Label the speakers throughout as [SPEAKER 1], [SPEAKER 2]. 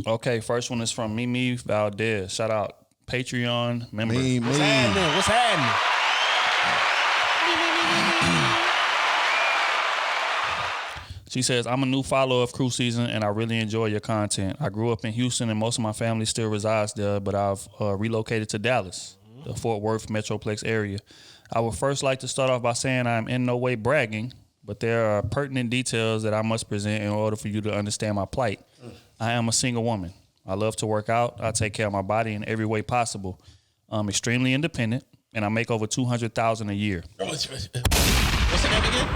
[SPEAKER 1] Okay, first one is from Mimi Valdez. Shout out Patreon member.
[SPEAKER 2] What's happening? What's happening?
[SPEAKER 1] She says, I'm a new follower of Krew Season and I really enjoy your content. I grew up in Houston and most of my family still resides there, but I've relocated to Dallas, the Fort Worth Metroplex area. I would first like to start off by saying I'm in no way bragging, but there are pertinent details that I must present in order for you to understand my plight. I am a single woman. I love to work out. I take care of my body in every way possible. I'm extremely independent and I make over $200,000 a year.
[SPEAKER 3] What's her name again?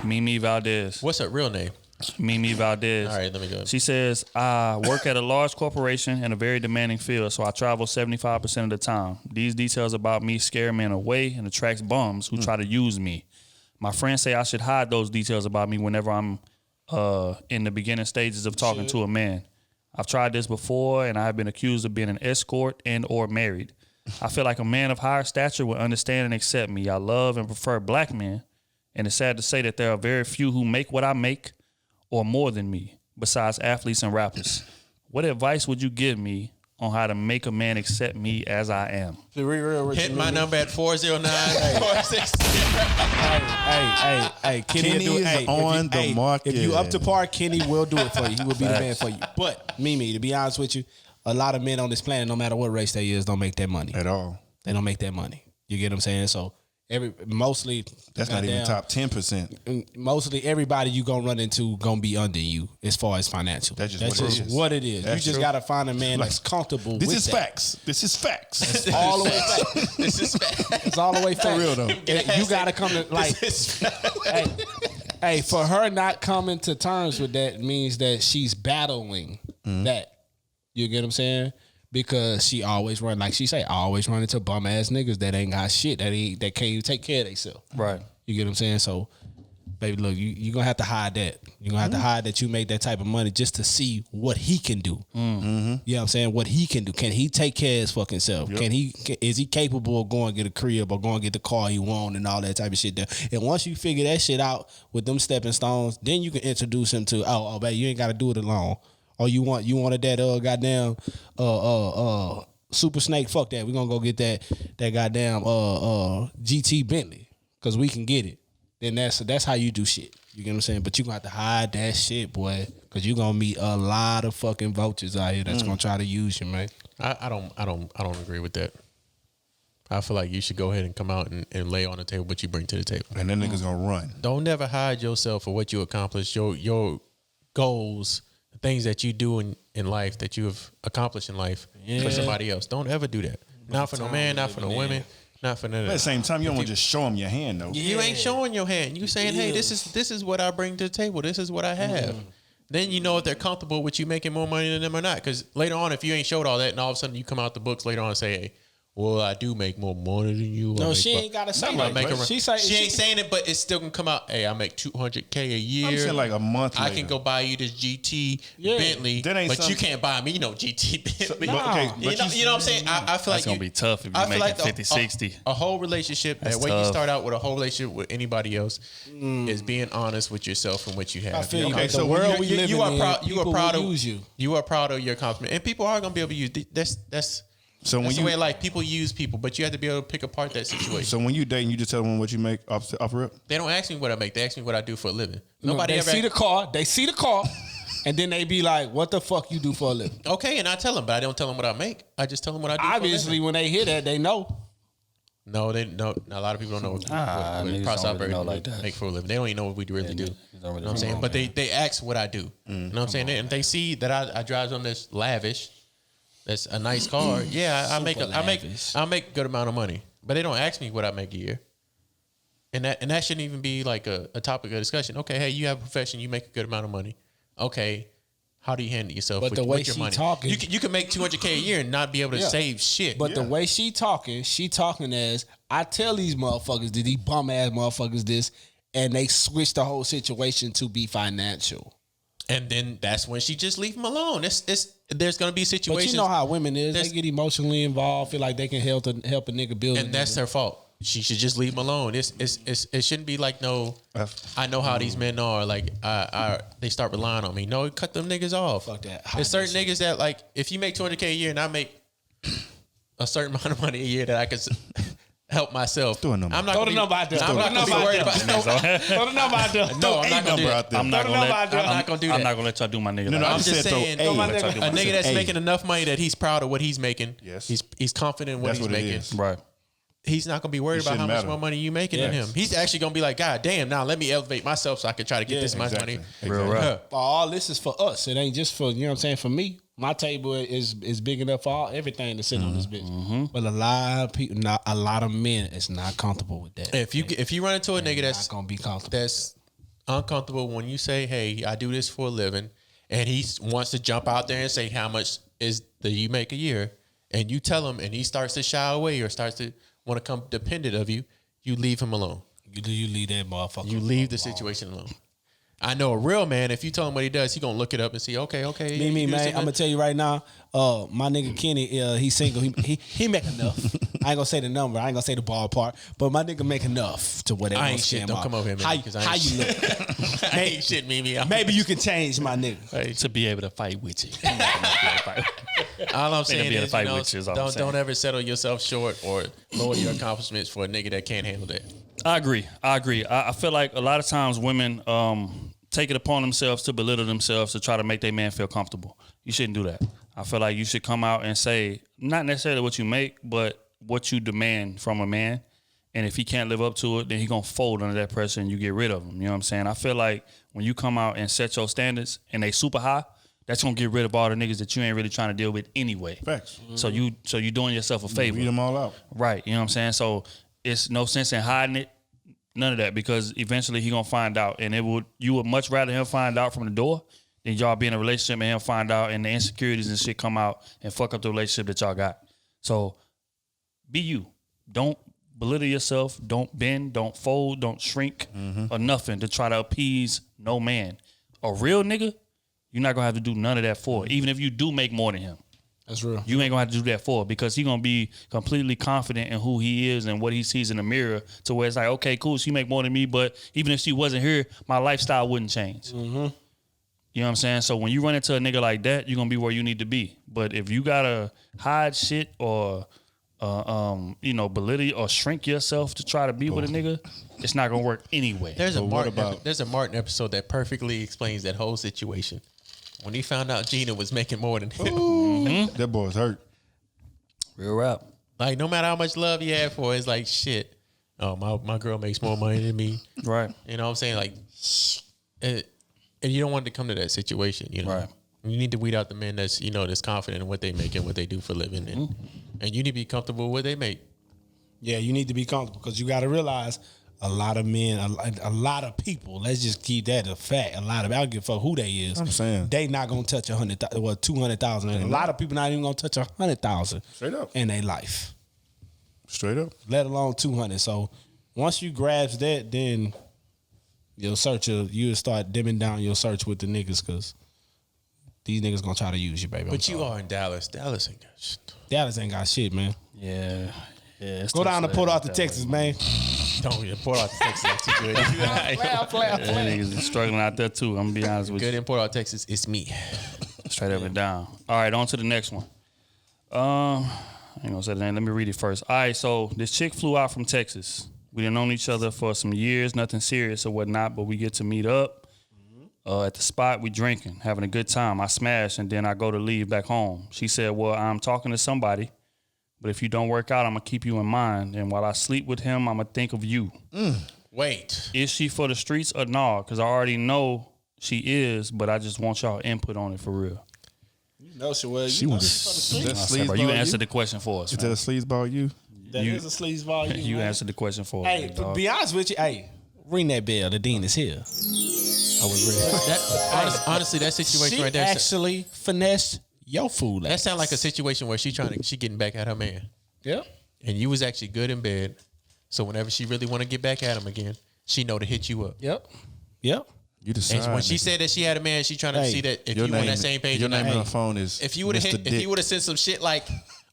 [SPEAKER 1] Mimi Valdez.
[SPEAKER 3] What's her real name?
[SPEAKER 1] Mimi Valdez.
[SPEAKER 3] All right, let me go.
[SPEAKER 1] She says, I work at a large corporation in a very demanding field, so I travel 75% of the time. These details about me scare men away and attracts bums who try to use me. My friends say I should hide those details about me whenever I'm in the beginning stages of talking to a man. I've tried this before, and I have been accused of being an escort and or married. I feel like a man of higher stature would understand and accept me. I love and prefer black men, and it's sad to say that there are very few who make what I make or more than me, besides athletes and rappers. What advice would you give me on how to make a man accept me as I am?
[SPEAKER 3] Hit my number at 409
[SPEAKER 2] Hey,
[SPEAKER 4] Kenny is on the market.
[SPEAKER 2] If you up to par, Kenny will do it for you. He will be the man for you. But Mimi, to be honest with you, a lot of men on this planet, no matter what race they is, don't make that money
[SPEAKER 4] at all.
[SPEAKER 2] They don't make that money. You get what I'm saying? So mostly
[SPEAKER 4] that's not even top 10%.
[SPEAKER 2] Mostly everybody you gonna run into gonna be under you as far as financial.
[SPEAKER 4] That's just
[SPEAKER 2] what it is. You just gotta find a man that's comfortable.
[SPEAKER 4] This
[SPEAKER 2] with
[SPEAKER 4] is
[SPEAKER 2] that.
[SPEAKER 4] facts. This is facts.
[SPEAKER 2] It's all the way facts.
[SPEAKER 3] This is facts.
[SPEAKER 2] It's all the way facts.
[SPEAKER 4] For real though.
[SPEAKER 2] You gotta come to like. Hey, for her not coming to terms with that means that she's battling that. You get what I'm saying? Because she always run, like she say, always run into bum ass niggas that ain't got shit, that can't even take care of themselves.
[SPEAKER 1] Right.
[SPEAKER 2] You get what I'm saying? So, baby, look, you gonna have to hide that. You're gonna have to hide that you make that type of money just to see what he can do. You know what I'm saying? What he can do. Can he take care of his fucking self? Yep. Is he capable of going get a crib or going get the car he want and all that type of shit there? And once you figure that shit out with them stepping stones, then you can introduce him to, oh, baby, you ain't gotta do it alone. Or you wanted that goddamn Super Snake, fuck that. We're gonna go get that goddamn GT Bentley because we can get it. Then that's how you do shit. You get what I'm saying? But you gonna have to hide that shit, boy, because you gonna meet a lot of fucking vultures out here that's gonna try to use you, man.
[SPEAKER 3] I don't agree with that. I feel like you should go ahead and come out and lay on the table what you bring to the table.
[SPEAKER 4] And then niggas gonna run.
[SPEAKER 3] Don't never hide yourself for what you accomplish, your goals, the things that you do in life that you have accomplished in life for somebody else. Don't ever do that. Not for no man, not for no women, not for none of that.
[SPEAKER 4] At the same time, you don't want to just show them your hand, though.
[SPEAKER 3] You ain't showing your hand. You saying, hey, this is what I bring to the table. This is what I have. Then you know if they're comfortable with you making more money than them or not. Because later on, if you ain't showed all that and all of a sudden you come out the books later on and say, hey, well, I do make more money than you.
[SPEAKER 2] No, she ain't got to say that.
[SPEAKER 3] She ain't saying it, but it's still going to come out, hey, I make $200K a year.
[SPEAKER 4] I'm saying like a month
[SPEAKER 3] I
[SPEAKER 4] later.
[SPEAKER 3] can go buy you this GT Bentley, but you can't buy me, GT Bentley.
[SPEAKER 2] No.
[SPEAKER 3] You know what I'm saying? I feel like
[SPEAKER 1] it's going to be tough if you make it 50, 60.
[SPEAKER 3] A whole relationship, that way you start out with a whole relationship with anybody else is being honest with yourself and what you have.
[SPEAKER 2] I feel
[SPEAKER 3] okay,
[SPEAKER 2] so the world we live in, you are proud of
[SPEAKER 3] use you. You are proud of your accomplishment. And people are going to be able to use that's
[SPEAKER 4] so when
[SPEAKER 3] the way like people use people, but you have to be able to pick apart that situation.
[SPEAKER 4] So when you dating, you just tell them what you make off rip?
[SPEAKER 3] They don't ask me what I make. They ask me what I do for a living.
[SPEAKER 2] They see the car, and then they be like, "What the fuck you do for a living?"
[SPEAKER 3] Okay, and I tell them, but I don't tell them what I make. I just tell them what I do.
[SPEAKER 2] Obviously, when they hear that, they know.
[SPEAKER 3] No, they know. A lot of people don't know what cross operators like make for a living. They don't even know what we really do. You know what I'm saying? But they ask what I do. You know what I'm saying? And they see that I drive on this lavish. That's a nice car. Yeah, I make a good amount of money, but they don't ask me what I make a year, and that shouldn't even be like a topic of discussion. Okay, hey, you have a profession, you make a good amount of money. Okay, how do you handle yourself with your money?
[SPEAKER 2] Talking,
[SPEAKER 3] you can make $200K a year and not be able to save shit.
[SPEAKER 2] But the way she talking as I tell these motherfuckers, these bum ass motherfuckers this, and they switch the whole situation to be financial.
[SPEAKER 3] And then that's when she just leave them alone. There's going to be situations.
[SPEAKER 2] But you know how women is. They get emotionally involved, feel like they can help a nigga build.
[SPEAKER 3] And that's their fault. she should just leave him alone. It shouldn't be like no. I know how these men are. Like they start relying on me. No, cut them niggas off.
[SPEAKER 2] Fuck that.
[SPEAKER 3] There's certain niggas that like if you make $200K a year and I make a certain amount of money a year that I can help myself.
[SPEAKER 4] Throw a number.
[SPEAKER 3] I'm not
[SPEAKER 2] Throw
[SPEAKER 3] gonna
[SPEAKER 2] the number out there.
[SPEAKER 3] I'm not gonna be worried about.
[SPEAKER 2] Throw the number out there.
[SPEAKER 3] No, I'm not gonna do that.
[SPEAKER 1] I'm not gonna do
[SPEAKER 3] that.
[SPEAKER 1] let y'all do my nigga.
[SPEAKER 4] No,
[SPEAKER 1] like
[SPEAKER 3] I'm
[SPEAKER 4] I
[SPEAKER 1] that.
[SPEAKER 3] just
[SPEAKER 4] said throw
[SPEAKER 3] saying,
[SPEAKER 4] a.
[SPEAKER 3] a nigga that's
[SPEAKER 4] A.
[SPEAKER 3] making enough money that he's proud of what he's making.
[SPEAKER 4] Yes.
[SPEAKER 3] He's confident in what
[SPEAKER 4] That's
[SPEAKER 3] he's
[SPEAKER 4] what it
[SPEAKER 3] making.
[SPEAKER 4] is.
[SPEAKER 1] Right.
[SPEAKER 3] He's not gonna be worried
[SPEAKER 4] It
[SPEAKER 3] about how
[SPEAKER 4] shouldn't
[SPEAKER 3] much
[SPEAKER 4] matter.
[SPEAKER 3] more money you making than him. He's actually gonna be like, God damn, now let me elevate myself so I can try to get this much
[SPEAKER 4] Exactly.
[SPEAKER 3] money.
[SPEAKER 1] Real
[SPEAKER 4] Exactly.
[SPEAKER 1] rap.
[SPEAKER 2] All this is for us. It ain't just for, you know what I'm saying, for me. My table is big enough for everything to sit on this bitch. But a lot of people, a lot of men is not comfortable with that.
[SPEAKER 3] If you run into a nigga
[SPEAKER 2] not gonna be comfortable.
[SPEAKER 3] that's uncomfortable when you say, hey, I do this for a living, and he wants to jump out there and say how much is that you make a year, and you tell him, and he starts to shy away or starts to want to come dependent of you, you leave him alone.
[SPEAKER 2] You leave that motherfucker.
[SPEAKER 3] You leave the situation alone. I know a real man, if you tell him what he does, he gonna look it up and see, okay.
[SPEAKER 2] Me, man. I'm gonna tell you right now. My nigga Kenny, he's single. He make enough. I ain't gonna say the number. I ain't gonna say the ballpark. But my nigga make enough to whatever.
[SPEAKER 3] I ain't shit. Don't come over here, man.
[SPEAKER 2] How you look?
[SPEAKER 3] I ain't shit, Mimi.
[SPEAKER 2] Maybe you can change, my nigga.
[SPEAKER 1] To be able to fight with you.
[SPEAKER 3] All I'm saying
[SPEAKER 1] be able to
[SPEAKER 3] is,
[SPEAKER 1] fight with you is all I'm saying.
[SPEAKER 3] don't ever settle yourself short or lower your accomplishments for a nigga that can't handle that.
[SPEAKER 1] I agree. I feel like a lot of times women take it upon themselves to belittle themselves to try to make their man feel comfortable. You shouldn't do that. I feel like you should come out and say, not necessarily what you make, but what you demand from a man. And if he can't live up to it, then he gonna fold under that pressure and you get rid of him. You know what I'm saying? I feel like when you come out and set your standards and they super high, that's gonna get rid of all the niggas that you ain't really trying to deal with anyway.
[SPEAKER 4] Facts.
[SPEAKER 1] So you doing yourself a favor.
[SPEAKER 4] Weed them all out.
[SPEAKER 1] Right. You know what I'm saying? So it's no sense in hiding it. None of that, because eventually he gonna find out, and you would much rather him find out from the door than y'all be in a relationship and him find out and the insecurities and shit come out and fuck up the relationship that y'all got. So be you. Don't belittle yourself. Don't bend. Don't fold. Don't shrink or nothing to try to appease no man. A real nigga, you're not gonna have to do none of that for. Even if you do make more than him.
[SPEAKER 2] That's real.
[SPEAKER 1] You ain't gonna have to do that for, because he gonna be completely confident in who he is and what he sees in the mirror, to where it's like, okay, cool, she make more than me, but even if she wasn't here, my lifestyle wouldn't change. You know what I'm saying? So when you run into a nigga like that, you're gonna be where you need to be. But if you gotta hide shit or belittle or shrink yourself to try to be with a nigga, it's not gonna work anyway.
[SPEAKER 3] There's a
[SPEAKER 4] what
[SPEAKER 3] Martin episode that perfectly explains that whole situation. When he found out Gina was making more than him.
[SPEAKER 4] That boy's hurt.
[SPEAKER 1] Real rap.
[SPEAKER 3] Like, no matter how much love he had for her, it's like, shit. Oh, my girl makes more money than me.
[SPEAKER 1] Right.
[SPEAKER 3] You know what I'm saying? Like, and you don't want to come to that situation, you know?
[SPEAKER 1] Right.
[SPEAKER 3] You need to weed out the men that's confident in what they make and what they do for a living. And you need to be comfortable with what they make.
[SPEAKER 2] Yeah, you need to be comfortable, because you got to realize a lot of men, a lot of people, let's just keep that a fact. A lot of, I don't give a fuck who they is.
[SPEAKER 4] I'm saying.
[SPEAKER 2] They not going to touch 200,000. A lot of people not even going to touch 100,000
[SPEAKER 4] Straight up.
[SPEAKER 2] in their life,
[SPEAKER 4] Straight up.
[SPEAKER 2] let alone 200. So once you grasp that, then you'll start dimming down your search with the niggas, because these niggas going to try to use you, baby.
[SPEAKER 3] But you are in Dallas. Dallas ain't got shit.
[SPEAKER 2] Dallas ain't got shit, man.
[SPEAKER 1] Yeah.
[SPEAKER 2] Go down to Port Arthur, Texas, man.
[SPEAKER 3] Don't import out to Texas. That's too good.
[SPEAKER 1] Niggas is struggling out there too. I'm gonna be honest with
[SPEAKER 3] Good
[SPEAKER 1] you.
[SPEAKER 3] import out Texas. It's me.
[SPEAKER 1] Straight up and down. All right, on to the next one. I ain't gonna say the name. Let me read it first. All right, so this chick flew out from Texas. We done known each other for some years, nothing serious or whatnot, but we get to meet up. At the spot, we drinking, having a good time. I smash, and then I go to leave back home. She said, well, I'm talking to somebody, but if you don't work out, I'm going to keep you in mind. And while I sleep with him, I'm going to think of you.
[SPEAKER 3] Wait.
[SPEAKER 1] Is she for the streets or no? Because I already know she is, but I just want y'all input on it for real.
[SPEAKER 2] You know she was.
[SPEAKER 4] She was that
[SPEAKER 1] Bro, you answered the question for us.
[SPEAKER 4] Is that a
[SPEAKER 1] Man.
[SPEAKER 4] sleazeball you?
[SPEAKER 2] That is a sleazeball.
[SPEAKER 1] You answered the question for us.
[SPEAKER 2] Hey,
[SPEAKER 1] big
[SPEAKER 2] to
[SPEAKER 1] dog.
[SPEAKER 2] be honest with you, hey, ring that bell. The dean is here. I was ready.
[SPEAKER 3] Honestly, that situation
[SPEAKER 2] She
[SPEAKER 3] right there.
[SPEAKER 2] actually finessed your food.
[SPEAKER 3] That sounds like a situation where she getting back at her man,
[SPEAKER 2] Yeah.
[SPEAKER 3] and you was actually good in bed. So whenever she really want to get back at him again, she know to hit you up.
[SPEAKER 2] Yep. Yep.
[SPEAKER 4] You decide.
[SPEAKER 3] And when she said that she had a man, she trying to
[SPEAKER 2] Hey,
[SPEAKER 3] see that if
[SPEAKER 4] your
[SPEAKER 3] you
[SPEAKER 4] name,
[SPEAKER 3] on that same page.
[SPEAKER 4] your
[SPEAKER 3] or not.
[SPEAKER 4] name on the phone is
[SPEAKER 3] If you would have
[SPEAKER 4] Mr.
[SPEAKER 3] hit, if
[SPEAKER 4] Dick.
[SPEAKER 3] you would have sent some shit like,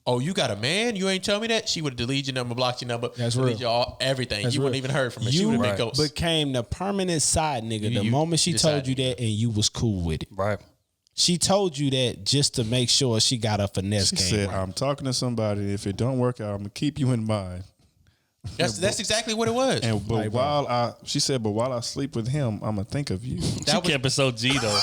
[SPEAKER 3] oh, you got a man? You ain't tell me that? She would have deleted your number, blocked your number,
[SPEAKER 2] That's
[SPEAKER 3] deleted
[SPEAKER 2] real.
[SPEAKER 3] everything.
[SPEAKER 2] That's
[SPEAKER 3] you wouldn't
[SPEAKER 2] real.
[SPEAKER 3] even heard from her. She would have been ghost.
[SPEAKER 2] Became the permanent side nigga the moment she told you that and you was cool with it.
[SPEAKER 1] Right.
[SPEAKER 2] She told you that just to make sure she got a finesse
[SPEAKER 4] She
[SPEAKER 2] game.
[SPEAKER 4] said,
[SPEAKER 2] right.
[SPEAKER 4] I'm talking to somebody. If it don't work out, I'm gonna keep you in mind.
[SPEAKER 3] That's exactly what it was.
[SPEAKER 4] And but while I sleep with him, I'm gonna think of you.
[SPEAKER 1] She kept it so G though.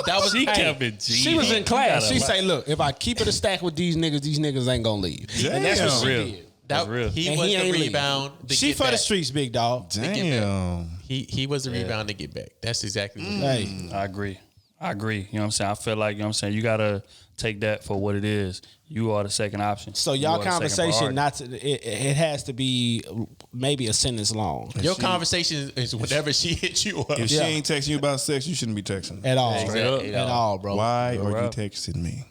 [SPEAKER 3] that was
[SPEAKER 1] She kept it G.
[SPEAKER 2] She was in
[SPEAKER 1] You
[SPEAKER 2] class.
[SPEAKER 1] gotta
[SPEAKER 2] She
[SPEAKER 1] like-
[SPEAKER 2] say, "Look, if I keep it a stack with these niggas ain't gonna leave."
[SPEAKER 4] Damn.
[SPEAKER 2] And that's what she
[SPEAKER 1] real.
[SPEAKER 2] did.
[SPEAKER 1] That's real.
[SPEAKER 3] He
[SPEAKER 2] And
[SPEAKER 3] was
[SPEAKER 2] he
[SPEAKER 3] the
[SPEAKER 2] ain't leave.
[SPEAKER 3] rebound. to
[SPEAKER 2] She
[SPEAKER 3] get
[SPEAKER 2] for the
[SPEAKER 3] back.
[SPEAKER 2] streets, big dog.
[SPEAKER 4] Damn.
[SPEAKER 3] He was the rebound to get back. That's exactly what it was.
[SPEAKER 2] Hey,
[SPEAKER 1] I agree. You know what I'm saying? I feel like, you know what I'm saying, you gotta take that for what it is. You are the second option.
[SPEAKER 2] so
[SPEAKER 1] You
[SPEAKER 2] y'all
[SPEAKER 1] are the second
[SPEAKER 2] conversation
[SPEAKER 1] priority.
[SPEAKER 2] it has to be maybe a sentence long
[SPEAKER 3] Your conversation is whenever she hits you up.
[SPEAKER 4] If she ain't texting you about sex, you shouldn't be texting her.
[SPEAKER 2] at all.
[SPEAKER 1] Exactly.
[SPEAKER 2] At all, bro.
[SPEAKER 4] Why are you
[SPEAKER 1] up.
[SPEAKER 4] texting me?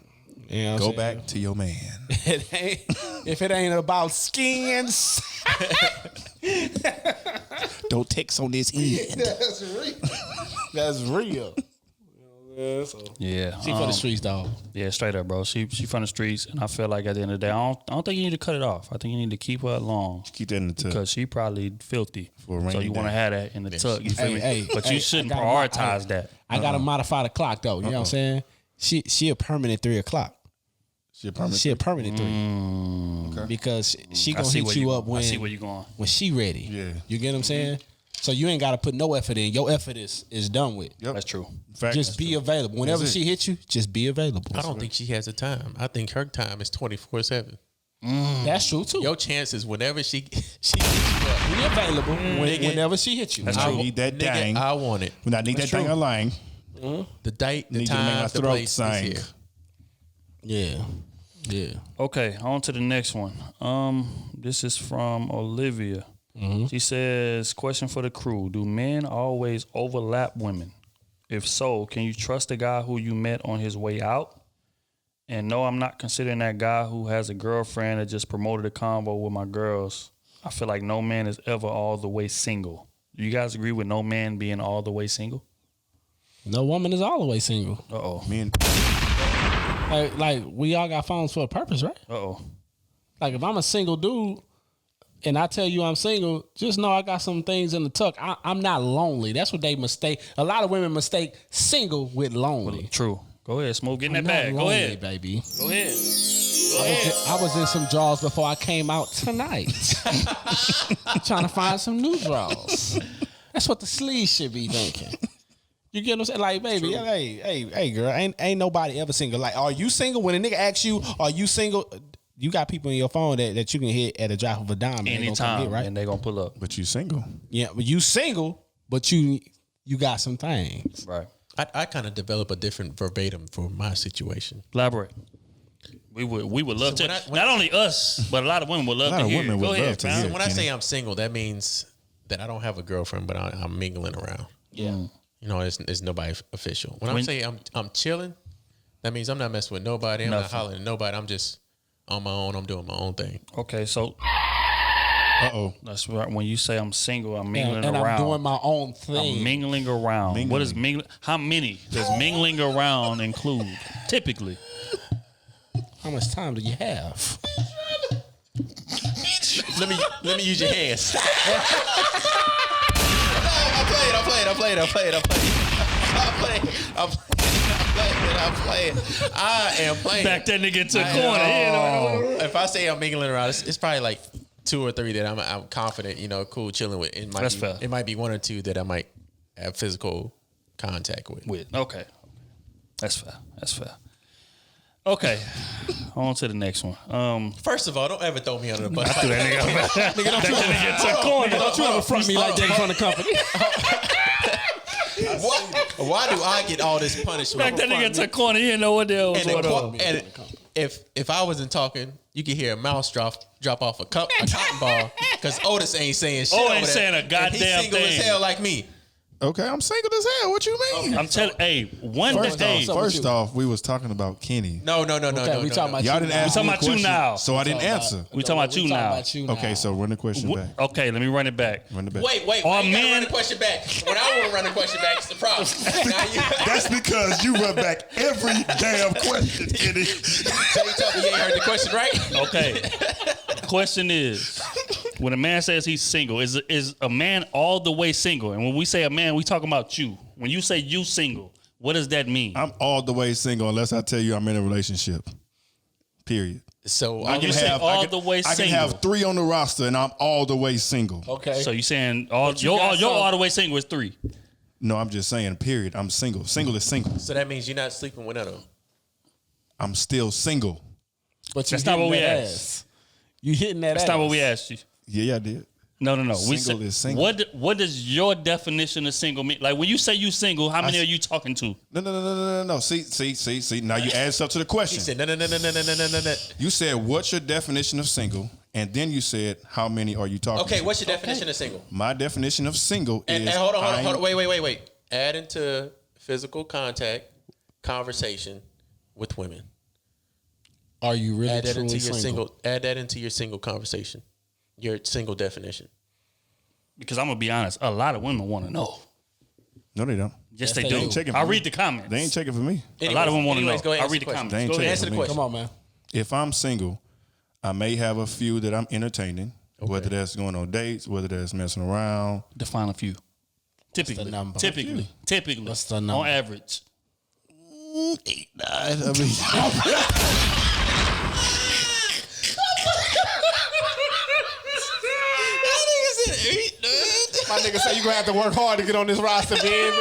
[SPEAKER 2] You know what
[SPEAKER 4] Go
[SPEAKER 2] I'm
[SPEAKER 4] back to your man.
[SPEAKER 2] saying? It ain't, if it ain't about skins,
[SPEAKER 4] Don't text on this end.
[SPEAKER 2] that's real. That's real.
[SPEAKER 1] Yeah.
[SPEAKER 2] She for the streets, dog.
[SPEAKER 1] Yeah, straight up, bro. She from the streets, and I feel like at the end of the day, I don't think you need to cut it off. I think you need to keep her along
[SPEAKER 4] Keep that in the tuck.
[SPEAKER 1] because she probably filthy.
[SPEAKER 4] For a
[SPEAKER 1] So
[SPEAKER 4] rainy
[SPEAKER 1] you want to
[SPEAKER 4] day.
[SPEAKER 1] have that in the tuck. You feel me? But you shouldn't
[SPEAKER 2] I gotta-
[SPEAKER 1] prioritize that.
[SPEAKER 2] I gotta modify the clock though. You know what I'm saying? She a permanent 3 o'clock.
[SPEAKER 4] She a permanent.
[SPEAKER 2] She a permanent 3 because she
[SPEAKER 1] I
[SPEAKER 2] gonna
[SPEAKER 1] see
[SPEAKER 2] hit
[SPEAKER 1] where
[SPEAKER 2] you
[SPEAKER 1] you
[SPEAKER 2] up
[SPEAKER 1] going. I see
[SPEAKER 2] when
[SPEAKER 1] where you going.
[SPEAKER 2] she ready.
[SPEAKER 4] Yeah.
[SPEAKER 2] You get what I'm saying? So you ain't gotta put no effort in. Your effort is done with.
[SPEAKER 4] Yep.
[SPEAKER 1] That's true.
[SPEAKER 4] Fact.
[SPEAKER 2] Just be available. Whenever
[SPEAKER 4] That's it.
[SPEAKER 2] she hits you, just be available.
[SPEAKER 3] I don't think she has the time. I think her time is 24/7.
[SPEAKER 2] That's true too.
[SPEAKER 3] Your chances whenever she hits you up.
[SPEAKER 2] Be available
[SPEAKER 3] Nigga.
[SPEAKER 2] whenever she hits you.
[SPEAKER 1] That's
[SPEAKER 4] I
[SPEAKER 1] true.
[SPEAKER 4] need that
[SPEAKER 3] Nigga,
[SPEAKER 4] dang.
[SPEAKER 3] I want it.
[SPEAKER 4] When I need that dang line.
[SPEAKER 3] The date, the
[SPEAKER 4] Need to make
[SPEAKER 3] time,
[SPEAKER 4] my
[SPEAKER 3] the
[SPEAKER 4] throat
[SPEAKER 3] place
[SPEAKER 4] sing.
[SPEAKER 3] is here.
[SPEAKER 2] Yeah.
[SPEAKER 1] Okay, on to the next one. This is from Olivia. She says, question for the crew. Do men always overlap women? If so, can you trust the guy who you met on his way out? And no, I'm not considering that guy who has a girlfriend that just promoted a combo with my girls. I feel like no man is ever all the way single. Do you guys agree with no man being all the way single?
[SPEAKER 2] No woman is all the way single.
[SPEAKER 1] Uh-oh.
[SPEAKER 4] Me and
[SPEAKER 2] Like we all got phones for a purpose, right?
[SPEAKER 1] Uh-oh.
[SPEAKER 2] Like if I'm a single dude and I tell you I'm single, just know I got some things in the tuck. I'm not lonely. That's what they mistake. A lot of women mistake single with lonely.
[SPEAKER 1] True. Go ahead, Smoke. Get in
[SPEAKER 2] I'm
[SPEAKER 1] that
[SPEAKER 2] not
[SPEAKER 1] bag. Go
[SPEAKER 2] lonely,
[SPEAKER 1] ahead.
[SPEAKER 2] baby.
[SPEAKER 1] Go ahead.
[SPEAKER 2] I was in some drawers before I came out tonight. Trying to find some new drawers. That's what the sleeves should be thinking. You get what I'm saying? Like, baby, hey, girl, ain't nobody ever single. Like, are you single? When a nigga asks you, are you single? You got people in your phone that you can hit at a drop of a dime. And they gonna come
[SPEAKER 1] Anytime,
[SPEAKER 2] get, right?
[SPEAKER 1] and they gonna pull up.
[SPEAKER 4] but you single.
[SPEAKER 2] Yeah, but you single, but you got some things.
[SPEAKER 1] Right.
[SPEAKER 3] I kind of develop a different verbatim for my situation.
[SPEAKER 1] Elaborate. We would love
[SPEAKER 3] So
[SPEAKER 1] to.
[SPEAKER 3] when
[SPEAKER 1] Not only us, but a lot of women would love
[SPEAKER 4] A lot
[SPEAKER 1] to
[SPEAKER 4] of
[SPEAKER 1] hear.
[SPEAKER 4] women
[SPEAKER 1] Go
[SPEAKER 4] would
[SPEAKER 1] ahead,
[SPEAKER 4] love to
[SPEAKER 1] fam.
[SPEAKER 4] hear.
[SPEAKER 3] When I say
[SPEAKER 4] Kenny.
[SPEAKER 3] I'm single, that means that I don't have a girlfriend, but I'm mingling around.
[SPEAKER 2] Yeah.
[SPEAKER 3] You know, it's nobody official. When I say I'm chilling, that means I'm not messing with nobody. I'm not
[SPEAKER 1] Nothing.
[SPEAKER 3] hollering at nobody. I'm just on my own. I'm doing my own thing.
[SPEAKER 1] Okay, so
[SPEAKER 4] Uh-oh.
[SPEAKER 1] that's right. When you say I'm single, I'm mingling
[SPEAKER 2] And
[SPEAKER 1] around.
[SPEAKER 2] I'm doing my own thing.
[SPEAKER 1] I'm mingling around. What is mingling? How many does mingling around include? Typically,
[SPEAKER 2] How much time do you have?
[SPEAKER 3] Let me use your hands. I'm playing. I am playing.
[SPEAKER 1] back that nigga to the corner.
[SPEAKER 3] If I say I'm mingling around, it's probably like 2 or 3 that I'm confident, cool, chilling with.
[SPEAKER 1] That's fair.
[SPEAKER 3] It might be 1 or 2 that I might have physical contact with.
[SPEAKER 1] Okay, that's fair. That's fair. Okay, on to the next one.
[SPEAKER 3] First of all, don't ever throw me under the bus.
[SPEAKER 1] That nigga to the corner.
[SPEAKER 2] Don't you ever front me like that in front of the company.
[SPEAKER 3] Why do I get all this punishment?
[SPEAKER 1] Back that nigga to the corner. You didn't know what the hell was
[SPEAKER 3] And,
[SPEAKER 1] going on.
[SPEAKER 3] if I wasn't talking, you could hear a mouse drop off a cotton ball because Otis ain't saying shit.
[SPEAKER 1] Oh,
[SPEAKER 3] over
[SPEAKER 1] ain't
[SPEAKER 3] there,
[SPEAKER 1] saying a
[SPEAKER 3] and
[SPEAKER 1] goddamn
[SPEAKER 3] he's single
[SPEAKER 1] thing.
[SPEAKER 3] as hell like me.
[SPEAKER 4] Okay, I'm single as hell. What you mean?
[SPEAKER 1] I'm telling. Hey,
[SPEAKER 4] First off, we was talking about Kenny.
[SPEAKER 3] No.
[SPEAKER 2] We talking about
[SPEAKER 4] Y'all didn't answer
[SPEAKER 1] talking
[SPEAKER 4] the
[SPEAKER 1] about you
[SPEAKER 4] question,
[SPEAKER 1] now.
[SPEAKER 4] so I didn't answer.
[SPEAKER 1] We talking about you now.
[SPEAKER 4] Okay, so run the question back.
[SPEAKER 1] Okay, let me run it back.
[SPEAKER 4] Run it back.
[SPEAKER 3] Wait.
[SPEAKER 1] All
[SPEAKER 3] You gotta
[SPEAKER 1] men-
[SPEAKER 3] run the question back. When I want to run the question back, it's the problem. Now you,
[SPEAKER 4] That's because you run back every damn question, Kenny.
[SPEAKER 3] so you told me you ain't heard the question, right?
[SPEAKER 1] Okay. Question is, when a man says he's single, is a man all the way single? And when we say a man, we talking about you. When you say you single, what does that mean?
[SPEAKER 4] I'm all the way single unless I tell you I'm in a relationship. Period.
[SPEAKER 3] So
[SPEAKER 1] you say all the way
[SPEAKER 4] I can
[SPEAKER 1] single.
[SPEAKER 4] have 3 on the roster and I'm all the way single.
[SPEAKER 2] Okay.
[SPEAKER 1] So you saying your
[SPEAKER 2] got
[SPEAKER 1] all the way single is 3?
[SPEAKER 4] No, I'm just saying, period. I'm single. Single is single.
[SPEAKER 3] So that means you're not sleeping with none of them.
[SPEAKER 4] I'm still single.
[SPEAKER 2] But
[SPEAKER 1] That's not what we asked.
[SPEAKER 2] You hitting that
[SPEAKER 1] That's
[SPEAKER 2] ass.
[SPEAKER 1] not what we asked you.
[SPEAKER 4] Yeah, I did.
[SPEAKER 1] No. We
[SPEAKER 4] Single
[SPEAKER 1] said,
[SPEAKER 4] is single.
[SPEAKER 1] What does your definition of single mean? Like when you say you single, how many are you talking to?
[SPEAKER 4] No. See. Now you add stuff to the question.
[SPEAKER 3] He said no.
[SPEAKER 4] You said, what's your definition of single? And then you said, how many are you talking to?
[SPEAKER 3] Okay, what's your definition of single?
[SPEAKER 4] My definition of single
[SPEAKER 3] And
[SPEAKER 4] is...
[SPEAKER 3] hold on. Wait. Add into physical contact, conversation with women.
[SPEAKER 2] Are you really
[SPEAKER 3] Add that
[SPEAKER 2] truly
[SPEAKER 3] into your
[SPEAKER 2] single?
[SPEAKER 3] Add that into your single conversation. Your single definition.
[SPEAKER 1] Because I'm gonna be honest, a lot of women want to know.
[SPEAKER 4] No, they don't.
[SPEAKER 1] Yes,
[SPEAKER 2] they
[SPEAKER 1] they
[SPEAKER 2] do.
[SPEAKER 1] do.
[SPEAKER 2] Ain't
[SPEAKER 4] checking for
[SPEAKER 1] I
[SPEAKER 4] me.
[SPEAKER 1] read the comments.
[SPEAKER 4] They ain't checking for me.
[SPEAKER 1] A lot of them want to know.
[SPEAKER 3] Go ahead,
[SPEAKER 1] I
[SPEAKER 3] answer
[SPEAKER 1] read the
[SPEAKER 3] question.
[SPEAKER 1] comments.
[SPEAKER 4] They ain't
[SPEAKER 1] Go
[SPEAKER 4] checking
[SPEAKER 1] ahead.
[SPEAKER 3] Answer the
[SPEAKER 4] me.
[SPEAKER 3] question.
[SPEAKER 2] Come on, man.
[SPEAKER 4] If I'm single, I may have a few that I'm entertaining, whether that's going on dates, whether that's messing around.
[SPEAKER 1] Define a few. Typically.
[SPEAKER 2] number?
[SPEAKER 1] Typically.
[SPEAKER 2] What's the number?
[SPEAKER 1] On average.
[SPEAKER 4] 8, 9. I mean,
[SPEAKER 2] My nigga say you gonna have to work hard to get on this roster, baby.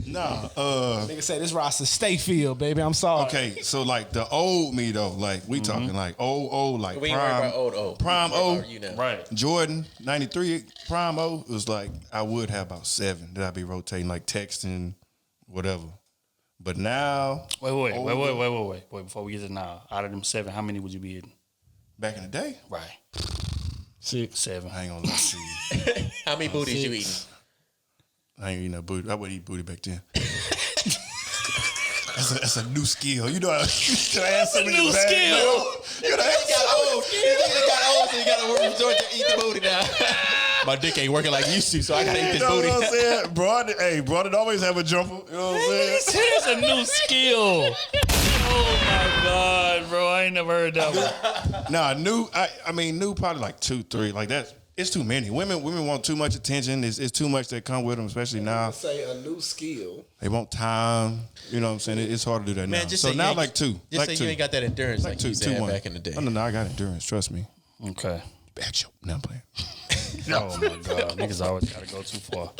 [SPEAKER 4] nah.
[SPEAKER 2] Nigga say this roster stay filled, baby. I'm sorry.
[SPEAKER 4] Okay, so like the old me though, like we talking like old, like
[SPEAKER 3] We ain't worried
[SPEAKER 4] prime,
[SPEAKER 3] about old.
[SPEAKER 4] prime
[SPEAKER 3] We worried
[SPEAKER 4] O,
[SPEAKER 3] about you now.
[SPEAKER 1] Right.
[SPEAKER 4] Jordan 93 prime O. It was like I would have about 7 that I'd be rotating, like texting, whatever. But now,
[SPEAKER 1] Wait. Before we get to now, out of them 7, how many would you be eating?
[SPEAKER 4] back in the day,
[SPEAKER 1] Right.
[SPEAKER 2] 6.
[SPEAKER 1] 7.
[SPEAKER 4] I ain't gonna lie to you.
[SPEAKER 3] How many booties you eating?
[SPEAKER 4] I ain't eating no booty. I would eat booty back then. That's a new skill. You know how to ask
[SPEAKER 1] a new skill.
[SPEAKER 4] You know,
[SPEAKER 3] You got old, so you gotta work resort to eat the booty now. My dick ain't working like it used to, so I gotta eat this
[SPEAKER 4] you know
[SPEAKER 3] booty.
[SPEAKER 4] what I'm saying? Broad did always have a jumper. You know what I'm saying?
[SPEAKER 1] It's a new skill. Oh my God, bro. I ain't never heard that one.
[SPEAKER 4] Nah, new probably like 2, 3. Like that's it's too many. Women want too much attention. It's too much that come with them, especially now.
[SPEAKER 2] Say a new skill.
[SPEAKER 4] They want time. You know what I'm saying? It's hard to do that now.
[SPEAKER 3] Man, just
[SPEAKER 4] so
[SPEAKER 3] say
[SPEAKER 4] now
[SPEAKER 3] you ain't-
[SPEAKER 4] like 2.
[SPEAKER 3] Just
[SPEAKER 4] like
[SPEAKER 3] say
[SPEAKER 4] 2.
[SPEAKER 3] you ain't got that endurance like you
[SPEAKER 4] 2,
[SPEAKER 3] used to have
[SPEAKER 4] 1.
[SPEAKER 3] back in the day.
[SPEAKER 4] No, I got endurance. Trust me.
[SPEAKER 1] Okay.
[SPEAKER 4] Back show. Now I'm playing.
[SPEAKER 1] Oh my God. Niggas always gotta go too far.